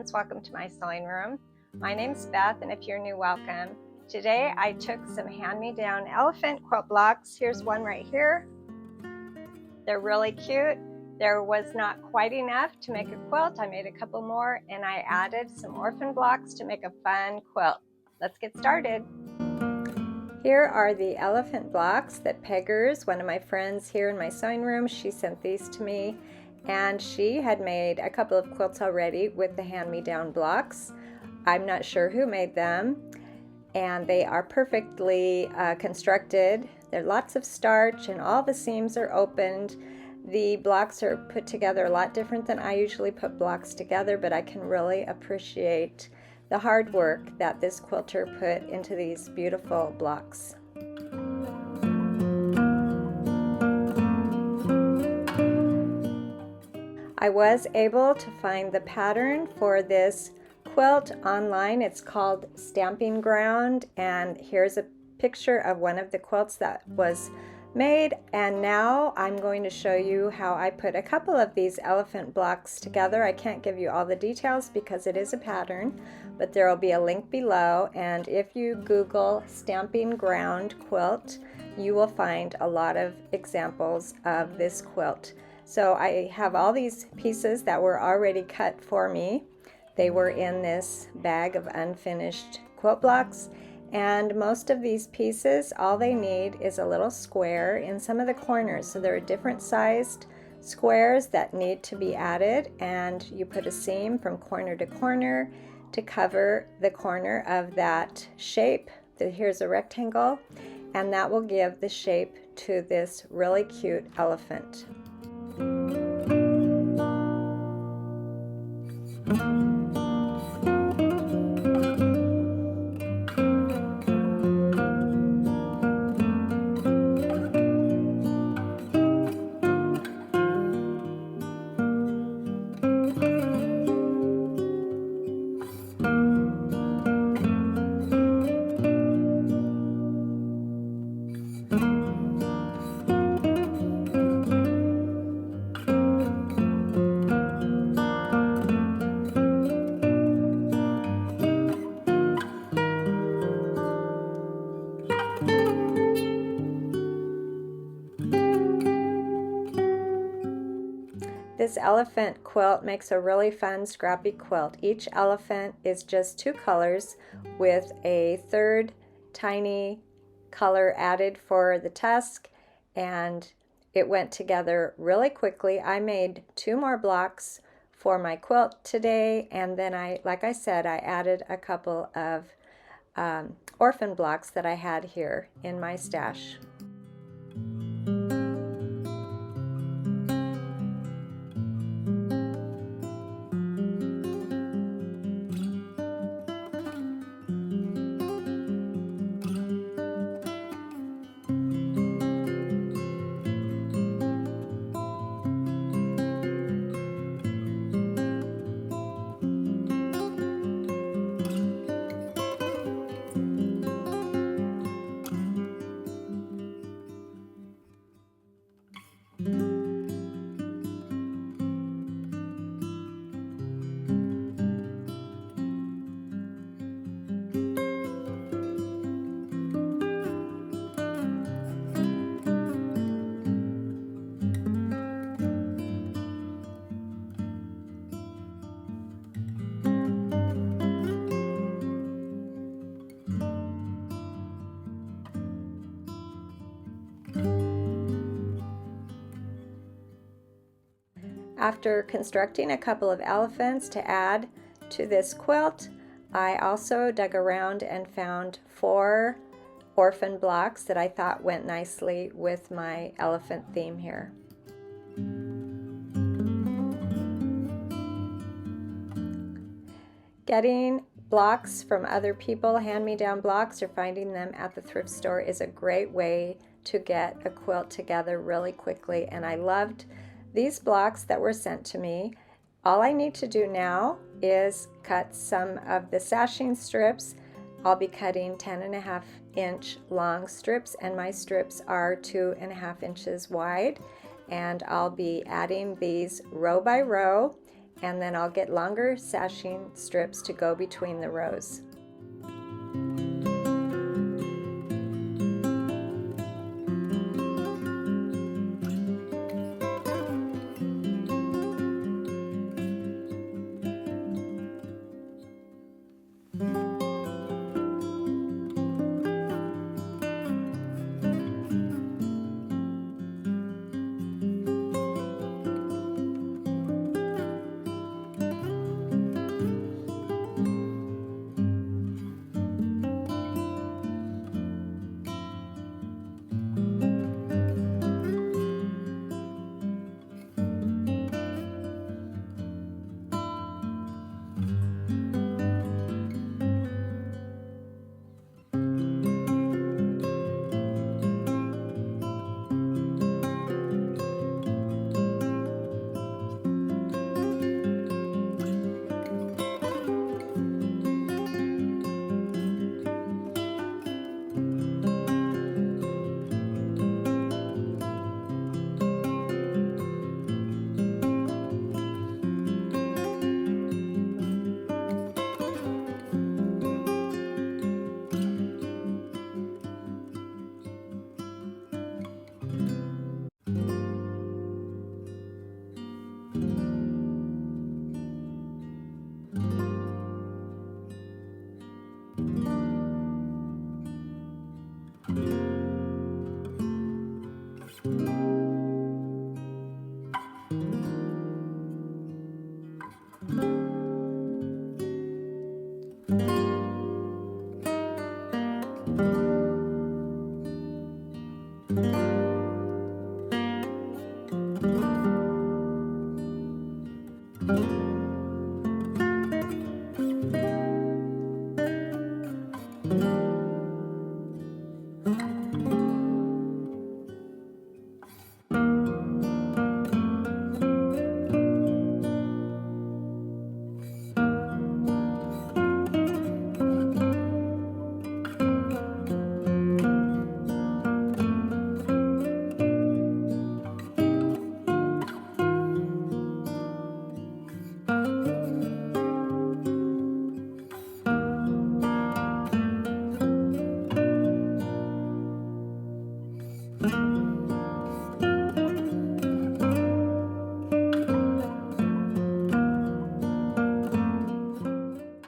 friends, welcome to my sewing room. My name's Beth, and if you're new, welcome. Today I took some hand-me-down elephant quilt blocks. Here's one right here. They're really cute. There was not quite enough to make a quilt. I made a couple more and I added some orphan blocks to make a fun quilt. Let's get started. Here are the elephant blocks that Peggers, one of my friends here in my sewing room, she sent these to me. And she had made a couple of quilts already with the hand-me-down blocks. I'm not sure who made them, and they are perfectly constructed. There are lots of starch and all the seams are opened. The blocks are put together a lot different than I usually put blocks together, but I can really appreciate the hard work that this quilter put into these beautiful blocks. I was able to find the pattern for this quilt online. It's called Stamping Ground, and here's a picture of one of the quilts that was made. And now I'm going to show you how I put a couple of these elephant blocks together. I can't give you all the details because it is a pattern, but there will be a link below, and if you Google Stamping Ground quilt, you will find a lot of examples of this quilt. So I have all these pieces that were already cut for me. They were in this bag of unfinished quilt blocks, and most of these pieces, all they need is a little square in some of the corners. So there are different sized squares that need to be added, and you put a seam from corner to corner to cover the corner of that shape. Here's a rectangle, and that will give the shape to this really cute elephant. This elephant quilt makes a really fun scrappy quilt. Each elephant is just two colors with a third tiny color added for the tusk, and it went together really quickly. I made two more blocks for my quilt today, and then like I said, I added a couple of orphan blocks that I had here in my stash. After constructing a couple of elephants to add to this quilt, I also dug around and found 4 orphan blocks that I thought went nicely with my elephant theme here. Getting blocks from other people, hand-me-down blocks, or finding them at the thrift store is a great way to get a quilt together really quickly, and I loved these blocks that were sent to me. All I need to do now is cut some of the sashing strips. I'll be cutting 10.5-inch long strips, and my strips are 2.5 inches wide, and I'll be adding these row by row, and then I'll get longer sashing strips to go between the rows.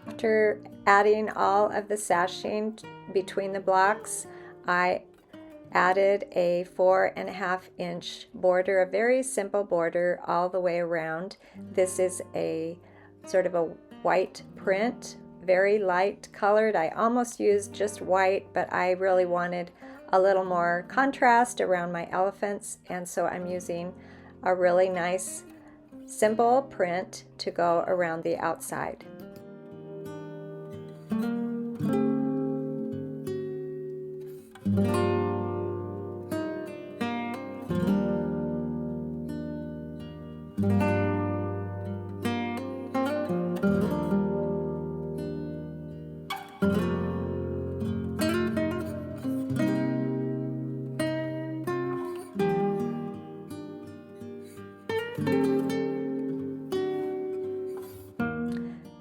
After adding all of the sashing between the blocks, I added a 4.5-inch border, a very simple border all the way around. This is a sort of a white print, very light colored. I almost used just white, but I really wanted a little more contrast around my elephants, and so I'm using a really nice simple print to go around the outside.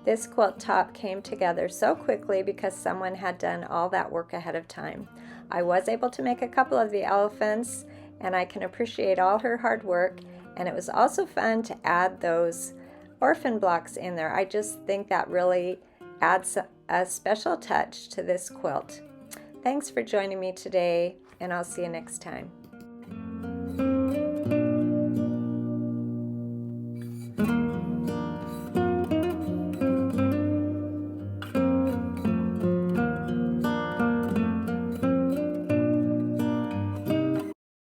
This quilt top came together so quickly because someone had done all that work ahead of time. I was able to make a couple of the elephants, and I can appreciate all her hard work, and it was also fun to add those orphan blocks in there. I just think that really adds a special touch to this quilt. Thanks for joining me today, and I'll see you next time.